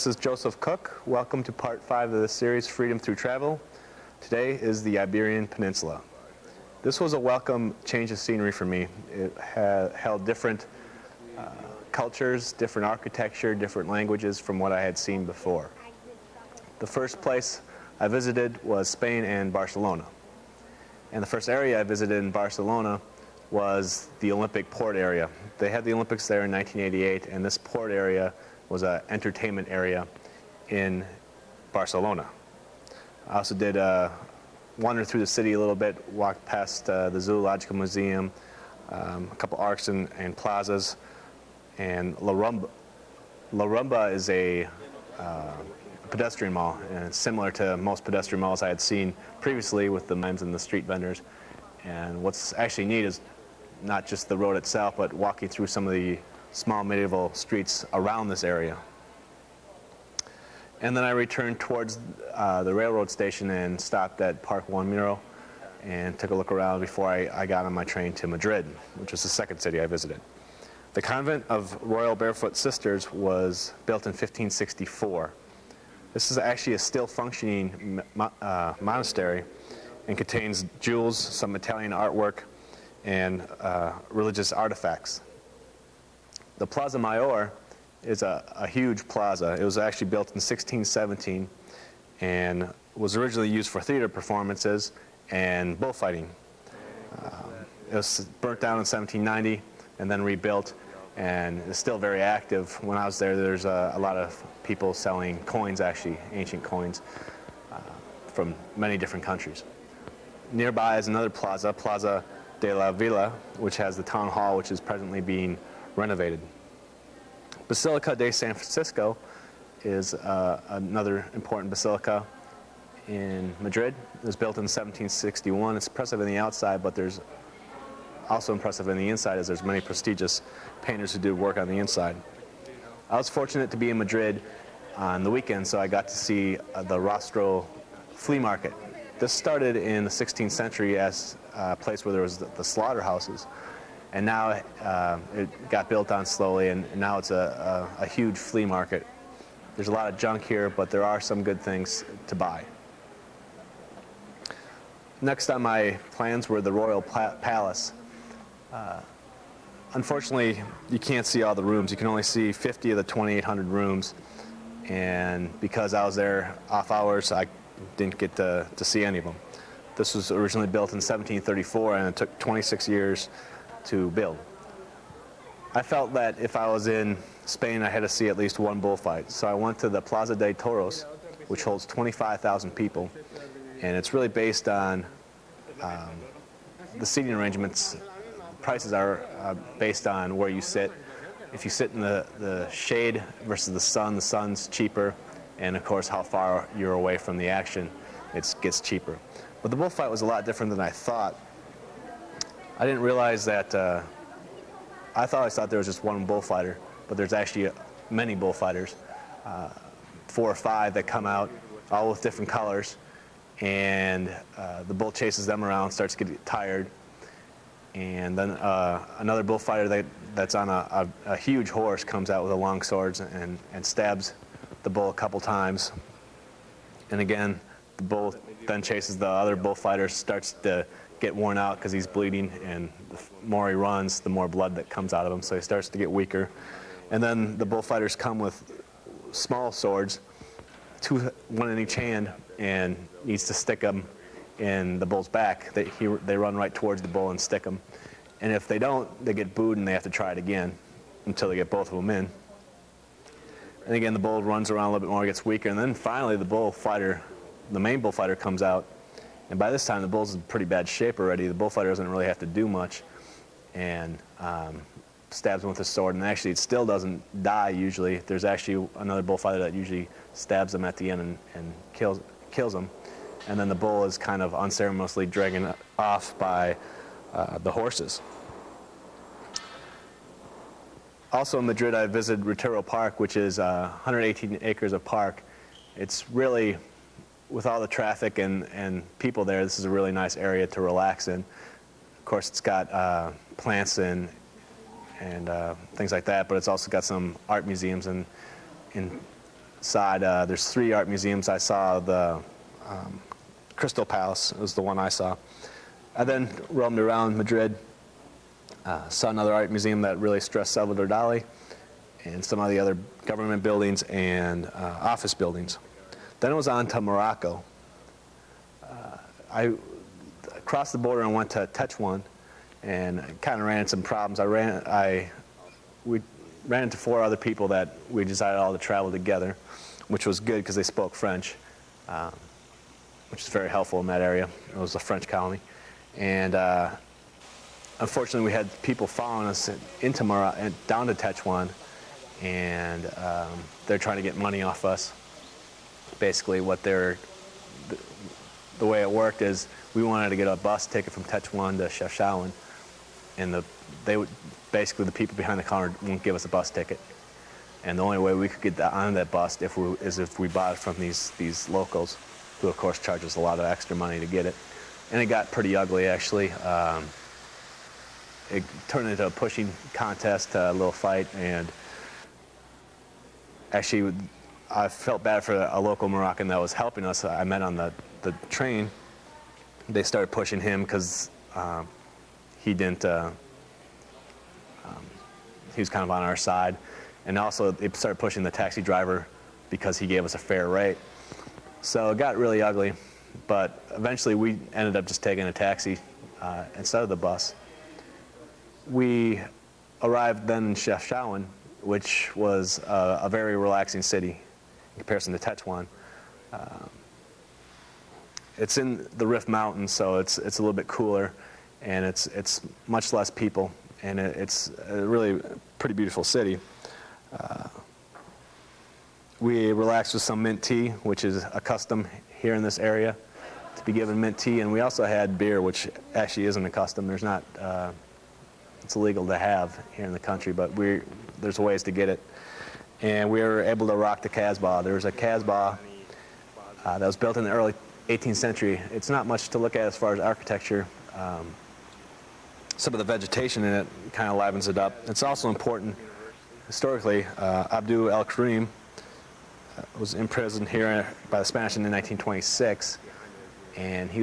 this is Joseph Cook. Welcome to part 5 of this series, Freedom Through Travel. Today is the Iberian Peninsula. This was a welcome change of scenery for me. It held different cultures, different architecture, different languages from what I had seen before. The first place I visited was Spain and Barcelona. And the first area I visited in Barcelona was the Olympic port area. They had the Olympics there in 1988, and this port area was an entertainment area in Barcelona. I also did wander through the city a little bit, walked past the Zoological Museum, a couple arcs and plazas, and La Rumba. La Rumba is a pedestrian mall, and it's similar to most pedestrian malls I had seen previously with the mimes and the street vendors. And what's actually neat is not just the road itself, but walking through some of the small medieval streets around this area. And then I returned towards the railroad station and stopped at Park Juan Miro and took a look around before I got on my train to Madrid, which was the second city I visited. The convent of Royal Barefoot Sisters was built in 1564. This is actually a still functioning monastery and contains jewels, some Italian artwork, and religious artifacts. The Plaza Mayor is a huge plaza. It was actually built in 1617 and was originally used for theater performances and bullfighting. It was burnt down in 1790 and then rebuilt, and it's still very active. When I was there, there's a lot of people selling coins, actually, ancient coins, from many different countries. Nearby is another plaza, Plaza de la Villa, which has the town hall, which is presently being renovated. Basilica de San Francisco is another important basilica in Madrid. It was built in 1761. It's impressive on the outside, but there's also impressive on the inside, as there's many prestigious painters who do work on the inside. I was fortunate to be in Madrid on the weekend, so I got to see the Rostro flea market. This started in the 16th century as a place where there was the slaughterhouses, and now it got built on slowly, and now it's a huge flea market. There's a lot of junk here, but there are some good things to buy. Next on my plans were the Royal Palace. Unfortunately, you can't see all the rooms. You can only see 50 of the 2,800 rooms, and because I was there off hours, I didn't get to see any of them. This was originally built in 1734, and it took 26 years to build. I felt that if I was in Spain, I had to see at least one bullfight. So I went to the Plaza de Toros, which holds 25,000 people, and it's really based on the seating arrangements. Prices are based on where you sit. If you sit in the shade versus the sun's cheaper, and of course how far you're away from the action, it gets cheaper. But the bullfight was a lot different than I thought. I didn't realize that, I thought there was just one bullfighter, but there's actually many bullfighters, 4 or 5 that come out, all with different colors, and the bull chases them around, starts to get tired, and then another bullfighter that's on a huge horse comes out with a long sword and stabs the bull a couple times, and again, the bull then chases the other bullfighter, starts to get worn out because he's bleeding, and the more he runs, the more blood that comes out of him, so he starts to get weaker. And then the bullfighters come with small swords, 2, 1 in each hand, and needs to stick them in the bull's back. They run right towards the bull and stick them. And if they don't, they get booed and they have to try it again until they get both of them in. And again, the bull runs around a little bit more, gets weaker, and then finally the main bullfighter comes out. And by this time, the bull's in pretty bad shape already. The bullfighter doesn't really have to do much, and stabs him with his sword. And actually, it still doesn't die usually. There's actually another bullfighter that usually stabs him at the end and kills him. And then the bull is kind of unceremoniously dragged off by the horses. Also in Madrid, I visited Retiro Park, which is 118 acres of park. It's really, with all the traffic and people there, this is a really nice area to relax in. Of course, it's got plants and things like that, but it's also got some art museums and side, there's 3 art museums. I saw the Crystal Palace was the one I saw. I then roamed around Madrid, saw another art museum that really stressed Salvador Dali, and some of the other government buildings and office buildings. Then it was on to Morocco. I crossed the border and went to Tetuan, and kind of ran into some problems. We ran into 4 other people that we decided all to travel together, which was good because they spoke French, which is very helpful in that area. It was a French colony. And unfortunately, we had people following us into Morocco, down to Tetuan, and they're trying to get money off us. Basically, the way it worked is we wanted to get a bus ticket from Tetuan to Chefchaouen, and basically the people behind the counter wouldn't give us a bus ticket. And the only way we could get on that bus is if we bought it from these locals, who of course charge us a lot of extra money to get it. And it got pretty ugly, actually. It turned into a pushing contest, a little fight, and actually I felt bad for a local Moroccan that was helping us. I met on the train. They started pushing him because he didn't. He was kind of on our side, and also they started pushing the taxi driver because he gave us a fair rate. So it got really ugly, but eventually we ended up just taking a taxi instead of the bus. We arrived then in Chefchaouen, which was a very relaxing city in comparison to Tetuan. It's in the Rift Mountains, so it's a little bit cooler, and it's much less people, and it's a really pretty beautiful city. We relaxed with some mint tea, which is a custom here in this area, to be given mint tea, and we also had beer, which actually isn't a custom. There's not. It's illegal to have here in the country, but there's ways to get it. And we were able to rock the Casbah. There was a Casbah that was built in the early 18th century. It's not much to look at as far as architecture. Some of the vegetation in it kind of livens it up. It's also important historically. Abdul el-Karim was imprisoned here by the Spanish in 1926, and he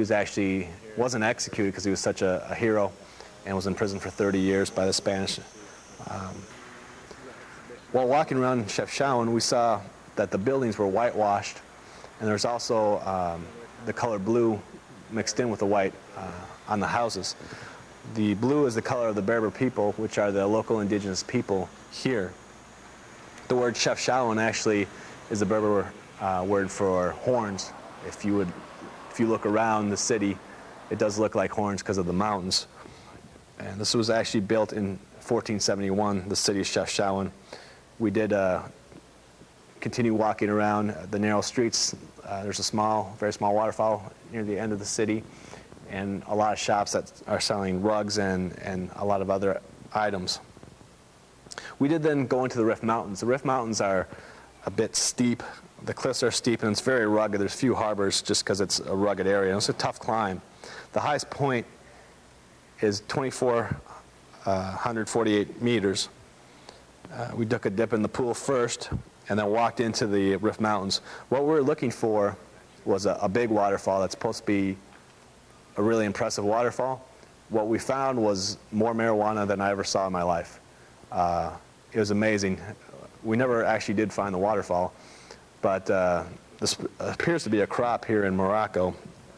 wasn't executed because he was such a hero, and was in prison for 30 years by the Spanish. While walking around Chefchaouen, we saw that the buildings were whitewashed, and there's also the color blue mixed in with the white on the houses. The blue is the color of the Berber people, which are the local indigenous people here. The word Chefchaouen actually is the Berber word for horns. If you look around the city, it does look like horns because of the mountains. And this was actually built in 1471, the city of Chefchaouen. We did continue walking around the narrow streets. There's a very small waterfall near the end of the city, and a lot of shops that are selling rugs and a lot of other items. We did then go into the Rift Mountains. The Rift Mountains are a bit steep. The cliffs are steep, and it's very rugged. There's few harbors just because it's a rugged area. And it's a tough climb. The highest point is 2,448 meters. We took a dip in the pool first and then walked into the Rift Mountains. What we were looking for was a big waterfall that's supposed to be a really impressive waterfall. What we found was more marijuana than I ever saw in my life. It was amazing. We never actually did find the waterfall, but this appears to be a crop here in Morocco.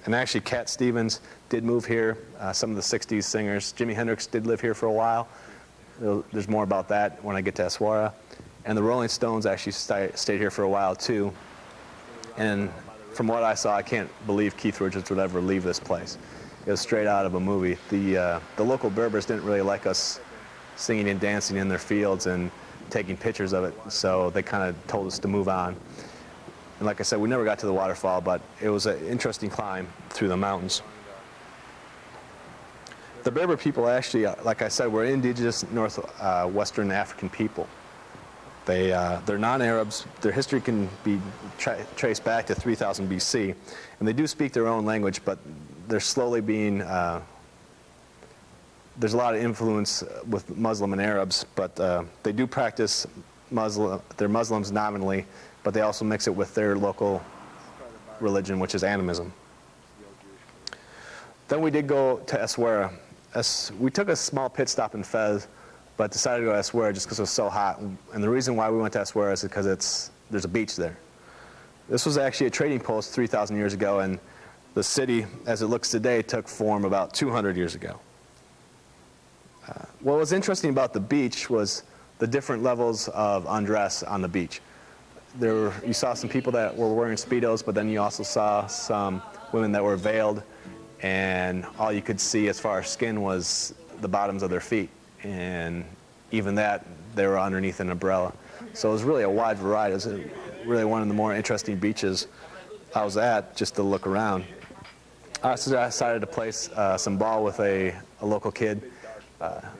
And actually, Cat Stevens did move here. Some of the 60s singers. Jimi Hendrix did live here for a while. There's more about that when I get to Aswara. And the Rolling Stones actually stayed here for a while, too. And from what I saw, I can't believe Keith Richards would ever leave this place. It was straight out of a movie. The local Berbers didn't really like us singing and dancing in their fields and taking pictures of it, so they kind of told us to move on. And like I said, we never got to the waterfall, but it was an interesting climb through the mountains. The Berber people actually, like I said, were indigenous northwestern African people. They're non-Arabs. Their history can be traced back to 3000 BC, and they do speak their own language, but they're slowly being, there's a lot of influence with Muslim and Arabs, but they do practice they're Muslims nominally, but they also mix it with their local religion, which is animism. Then we did go to Essaouira. We took a small pit stop in Fez, but decided to go to Essaouira just because it was so hot. And the reason why we went to Essaouira is because there's a beach there. This was actually a trading post 3,000 years ago, and the city, as it looks today, took form about 200 years ago. What was interesting about the beach was the different levels of undress on the beach. You saw some people that were wearing Speedos, but then you also saw some women that were veiled, and all you could see as far as skin was the bottoms of their feet. And even that, they were underneath an umbrella. So it was really a wide variety. It was really one of the more interesting beaches I was at, just to look around. I also decided to place some ball with a local kid.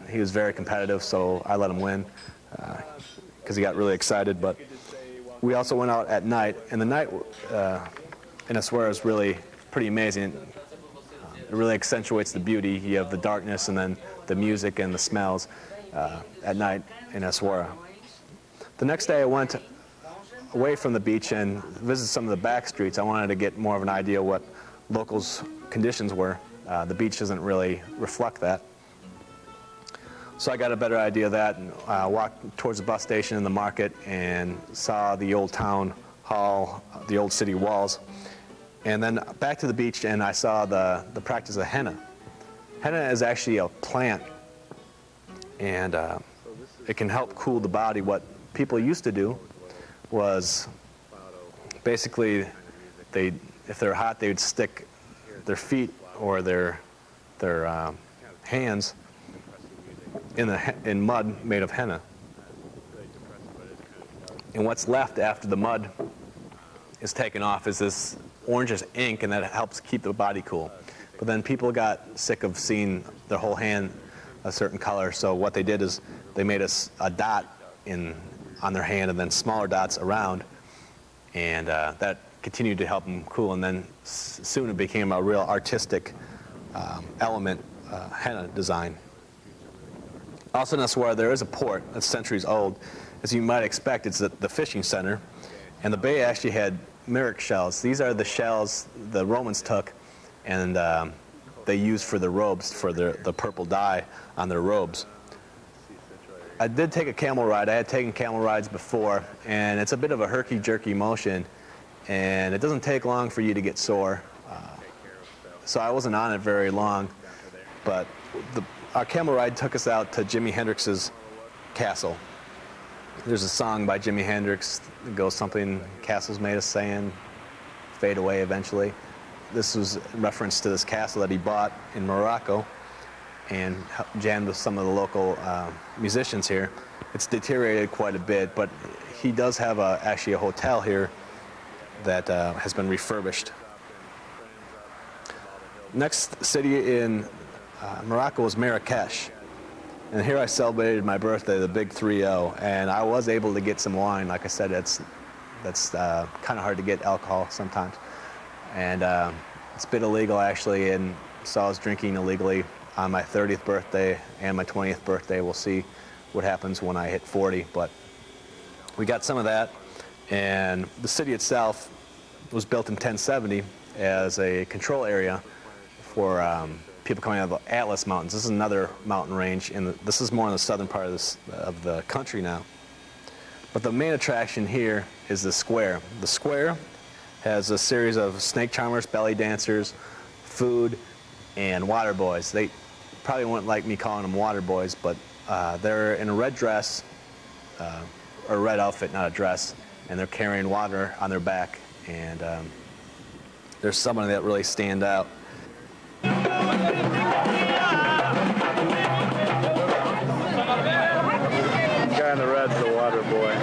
He was very competitive, so I let him win because he got really excited. But we also went out at night, and the night in Essaouira is really pretty amazing. It really accentuates the beauty. You have the darkness and then the music and the smells at night in Essaouira. The next day I went away from the beach and visited some of the back streets. I wanted to get more of an idea what locals' conditions were. The beach doesn't really reflect that. So I got a better idea of that and walked towards the bus station and the market and saw the old town hall, the old city walls. And then back to the beach, and I saw the practice of henna. Henna is actually a plant, and it can help cool the body. What people used to do was basically, if they're hot, they would stick their feet or their hands in mud made of henna. And what's left after the mud is taken off is this orangish ink, and that helps keep the body cool. But then people got sick of seeing their whole hand a certain color, so what they did is they made a dot on their hand and then smaller dots around, and that continued to help them cool. And then soon it became a real artistic element, henna design. Also in Essaouira, there is a port that's centuries old. As you might expect, it's the fishing center, and the bay actually had myrick shells. These are the shells the Romans took and they used for their robes, for the purple dye on their robes. I did take a camel ride. I had taken camel rides before, and it's a bit of a herky-jerky motion, and it doesn't take long for you to get sore. So I wasn't on it very long, but our camel ride took us out to Jimi Hendrix's castle. There's a song by Jimi Hendrix that goes something, castles made of sand, fade away eventually. This was in reference to this castle that he bought in Morocco and jammed with some of the local musicians here. It's deteriorated quite a bit, but he does have actually a hotel here that has been refurbished. Next city in Morocco was Marrakesh. And here I celebrated my birthday, the big 3-0, and I was able to get some wine. Like I said, that's kind of hard to get alcohol sometimes. And it's been illegal, actually, and so I was drinking illegally on my 30th birthday and my 20th birthday. We'll see what happens when I hit 40, but we got some of that. And the city itself was built in 1070 as a control area for people coming out of the Atlas Mountains. This is another mountain range, and this is more in the southern part of the country now. But the main attraction here is the square. The square has a series of snake charmers, belly dancers, food, and water boys. They probably wouldn't like me calling them water boys, but they're in a red dress, or a red outfit, not a dress, and they're carrying water on their back, and there's some of them that really stand out. The guy in the red's the water boy.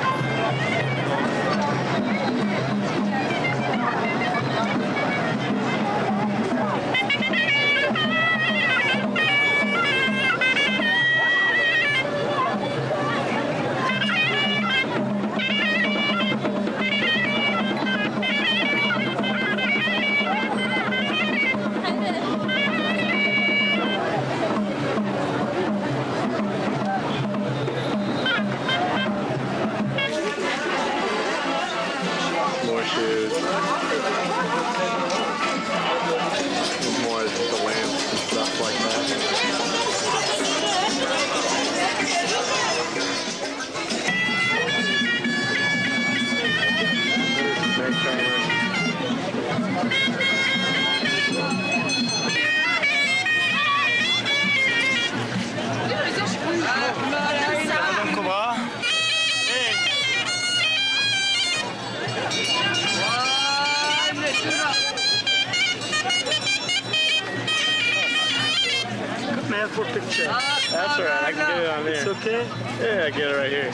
stand for picture. That's all right. I can get it on there. It's okay? Yeah, I get it right here.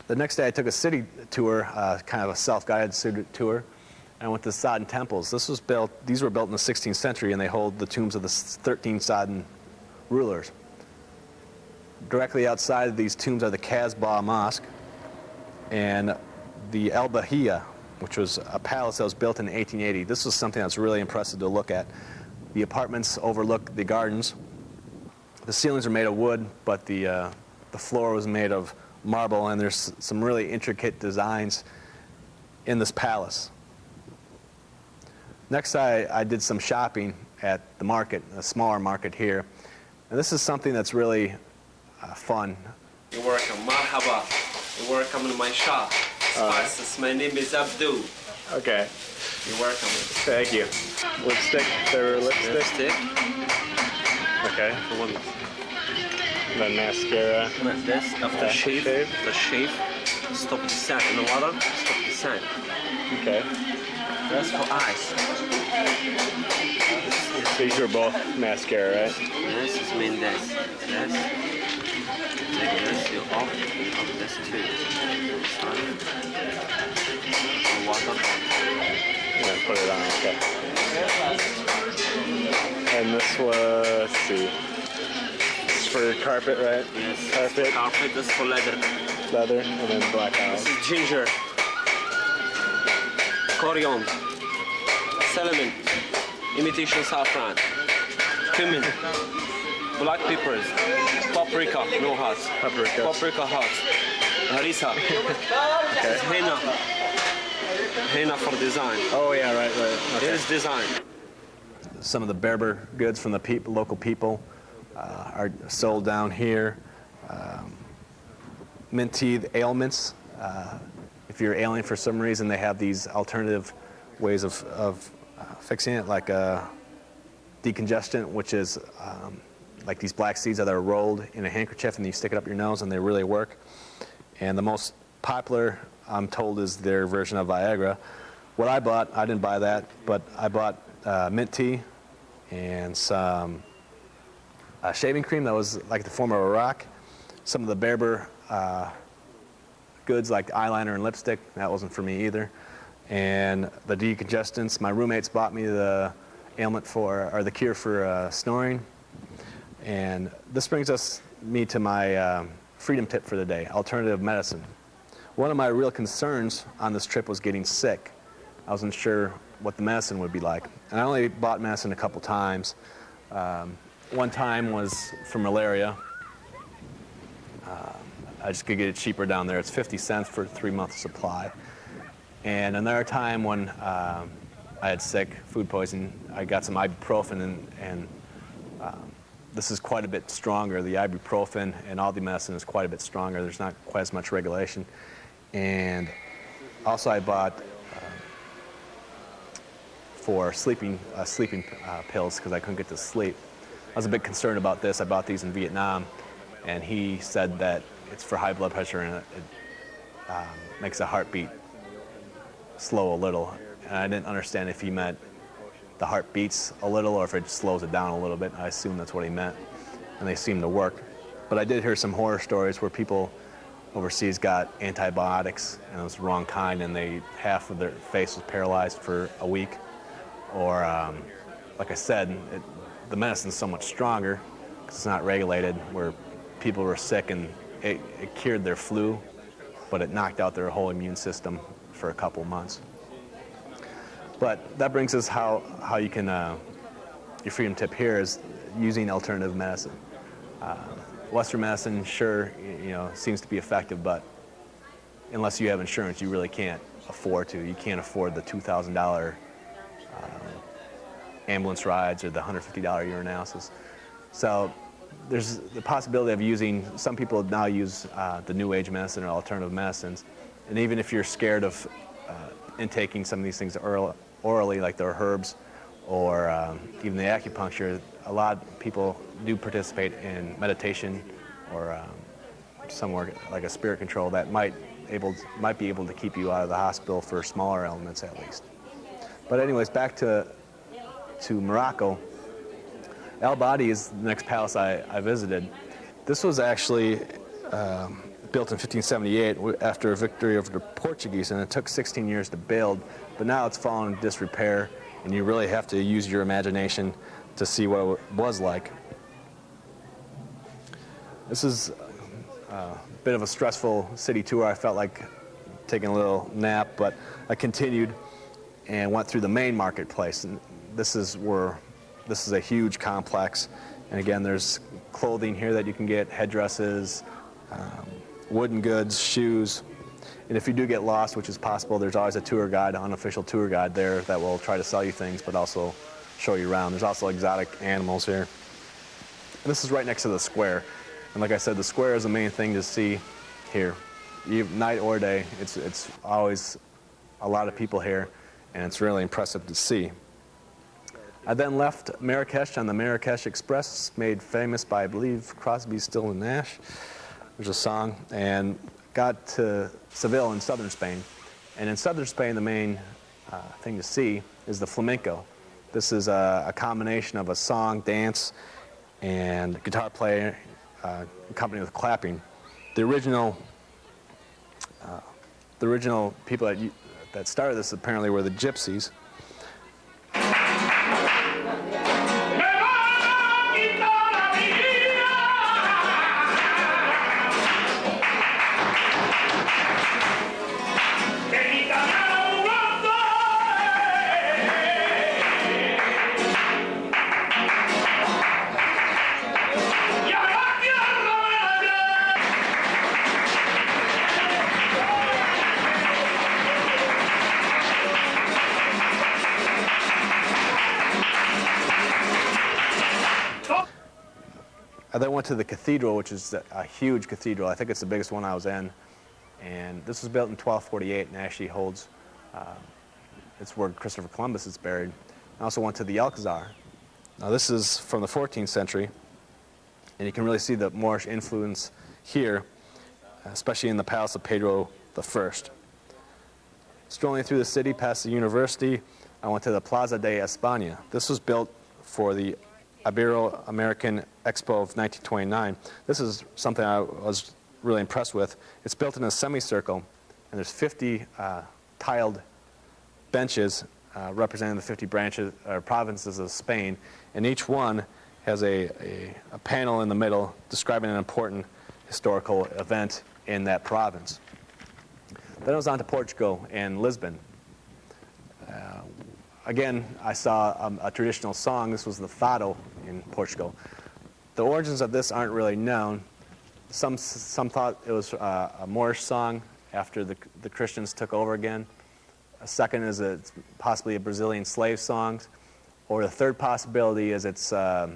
The next day I took a city tour, kind of a self-guided city tour. I went to Sodden temples. These were built in the 16th century, and they hold the tombs of the 13 Sodden rulers. Directly outside of these tombs are the Casbah Mosque and the El Bahia, which was a palace that was built in 1880. This was something that's really impressive to look at. The apartments overlook the gardens. The ceilings are made of wood, but the floor was made of marble, and there's some really intricate designs in this palace. Next, I did some shopping at the market, a smaller market here. And this is something that's really fun. You're welcome. Marhaba. You're welcome to my shop. Spices. My name is Abdul. Okay. You're welcome. Thank you. Lipstick. There lipstick. Lipstick. Okay. One. Then mascara. Like this. After shave. The shave. Stop the sand in the water. Stop the sand. Okay. That's for eyes. These are both mascara, right? This is mean this. This. Like this. You off this too. Sorry. Water. Yeah, put it on. Okay. And this was, let's see. This is for carpet, right? Yes. Carpet. Carpet. This is for leather. Leather, and then black owls. This is ginger. Coriander, cinnamon, imitation saffron, cumin, black peppers, paprika, no hot, paprika hot, harissa, Okay. henna for design. Oh yeah, right. Okay. Here's design. Some of the Berber goods from the local people are sold down here. Mint tea ailments. If you're ailing for some reason, they have these alternative ways of fixing it, like decongestant, which is like these black seeds that are rolled in a handkerchief and you stick it up your nose and they really work. And the most popular, I'm told, is their version of Viagra. What I bought, I didn't buy that, but I bought mint tea and some shaving cream that was like the form of a rock. Some of the Berber goods like eyeliner and lipstick, that wasn't for me either. And the decongestants, my roommates bought me the the cure for snoring. And this brings me to my freedom tip for the day, alternative medicine. One of my real concerns on this trip was getting sick. I wasn't sure what the medicine would be like. And I only bought medicine a couple times. One time was for malaria. I just could get it cheaper down there. It's 50 cents for a 3-month supply. And another time when I had food poisoning, I got some ibuprofen, and this is quite a bit stronger. The ibuprofen and all the medicine is quite a bit stronger. There's not quite as much regulation. And also I bought for sleeping pills because I couldn't get to sleep. I was a bit concerned about this. I bought these in Vietnam, and he said that it's for high blood pressure and it makes the heartbeat slow a little. And I didn't understand if he meant the heart beats a little or if it slows it down a little bit. I assume that's what he meant, and they seem to work. But I did hear some horror stories where people overseas got antibiotics and it was the wrong kind, and half of their face was paralyzed for a week. Or, like I said, the medicine's so much stronger because it's not regulated, where people were sick and it cured their flu, but it knocked out their whole immune system for a couple months. But that brings us how you can, your freedom tip here is using alternative medicine. Western medicine, sure, seems to be effective, but unless you have insurance, you really can't afford to. You can't afford the $2,000 ambulance rides or the $150 urinalysis. So there's the possibility of using, some people now use the new age medicine or alternative medicines. And even if you're scared of intaking some of these things orally, like the herbs or even the acupuncture, a lot of people do participate in meditation or somewhere like a spirit control that might be able to keep you out of the hospital for smaller ailments at least. But anyways, back to Morocco. El Badi is the next palace I visited. This was actually built in 1578 after a victory over the Portuguese, and it took 16 years to build, but now it's fallen into disrepair, and you really have to use your imagination to see what it was like. This is a bit of a stressful city tour. I felt like taking a little nap, but I continued and went through the main marketplace. And this is a huge complex, and again, there's clothing here that you can get, headdresses, wooden goods, shoes, and if you do get lost, which is possible, there's always a tour guide, an unofficial tour guide there that will try to sell you things, but also show you around. There's also exotic animals here. And this is right next to the square, and like I said, the square is the main thing to see here. Night or day, it's always a lot of people here, and it's really impressive to see. I then left Marrakesh on the Marrakesh Express, made famous by, I believe, Crosby, Still and Nash. There's a song, and got to Seville in southern Spain. And in southern Spain, the main thing to see is the flamenco. This is a combination of a song, dance, and guitar player accompanied with clapping. The original people that started this apparently were the gypsies. I then went to the cathedral, which is a huge cathedral. I think it's the biggest one I was in. And this was built in 1248 and actually holds, it's where Christopher Columbus is buried. I also went to the Alcazar. Now this is from the 14th century, and you can really see the Moorish influence here, especially in the palace of Pedro I. Strolling through the city past the university, I went to the Plaza de España. This was built for the Ibero-American Expo of 1929. This is something I was really impressed with. It's built in a semicircle, and there's 50 tiled benches representing the 50 provinces of Spain, and each one has a panel in the middle describing an important historical event in that province. Then I was on to Portugal and Lisbon. Again, I saw a traditional song. This was the fado in Portugal. The origins of this aren't really known. Some thought it was a Moorish song after the Christians took over again. A second is it's possibly a Brazilian slave song. Or the third possibility is it's a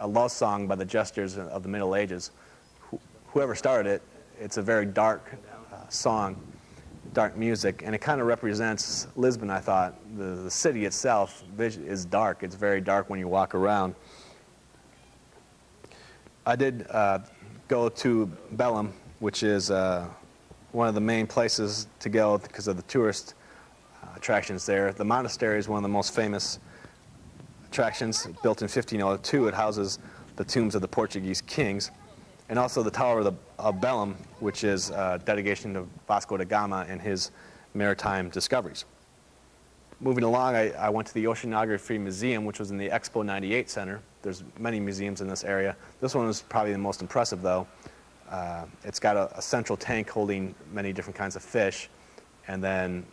love song by the jesters of the Middle Ages. Whoever started it, it's a very dark song, dark music, and it kind of represents Lisbon, I thought. The city itself is dark. It's very dark when you walk around. I did go to Belém, which is one of the main places to go because of the tourist attractions there. The monastery is one of the most famous attractions. Built in 1502, it houses the tombs of the Portuguese kings, and also the Tower of Belém, which is a dedication to Vasco da Gama and his maritime discoveries. Moving along, I went to the Oceanography Museum, which was in the Expo 98 Center. There's many museums in this area. This one was probably the most impressive, though. It's got a central tank holding many different kinds of fish, and then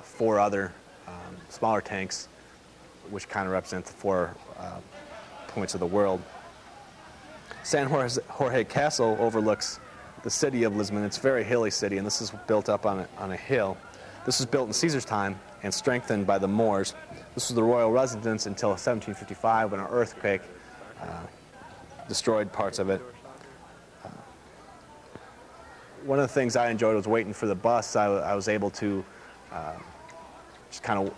4 other smaller tanks, which kind of represent the 4 points of the world. San Jorge Castle overlooks the city of Lisbon. It's a very hilly city, and this is built up on a hill. This was built in Caesar's time and strengthened by the Moors. This was the royal residence until 1755 when an earthquake destroyed parts of it. One of the things I enjoyed was waiting for the bus. I was able to just kind of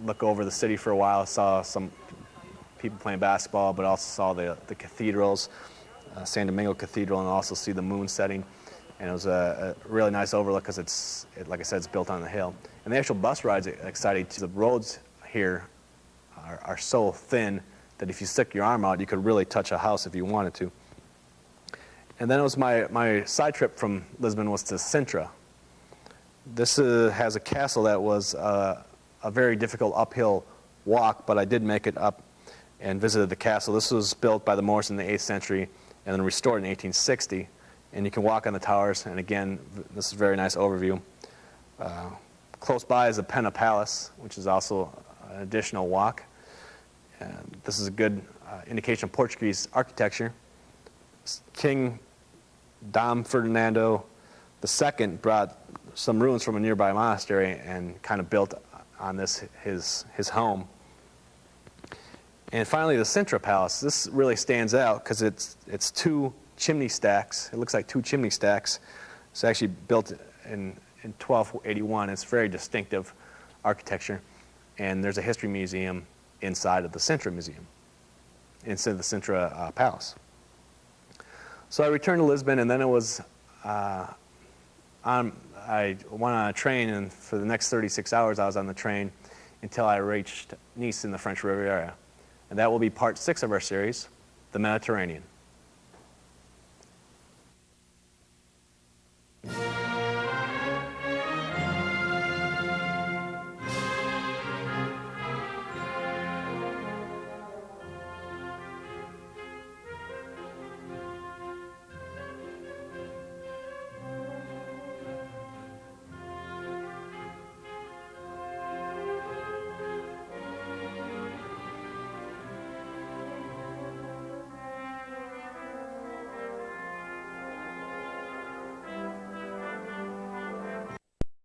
look over the city for a while. I saw some people playing basketball, but also saw the cathedrals, San Domingo Cathedral, and also see the moon setting. And it was a really nice overlook because like I said, it's built on the hill. And the actual bus ride's exciting too. The roads here are so thin that if you stick your arm out, you could really touch a house if you wanted to. And then it was my side trip from Lisbon was to Sintra. This has a castle that was a very difficult uphill walk, but I did make it up and visited the castle. This was built by the Moors in the 8th century and then restored in 1860. And you can walk on the towers, and again, this is a very nice overview. Close by is the Pena Palace, which is also an additional walk. And this is a good indication of Portuguese architecture. King Dom Ferdinando II brought some ruins from a nearby monastery and kind of built on this his home. And finally, the Sintra Palace. This really stands out because it's two chimney stacks. It looks like two chimney stacks. It's actually built in 1281. It's very distinctive architecture. And there's a history museum inside of the Sintra Museum, inside of the Sintra Palace. So I returned to Lisbon, and then it was I went on a train, and for the next 36 hours I was on the train until I reached Nice in the French Riviera. And that will be part 6 of our series, the Mediterranean.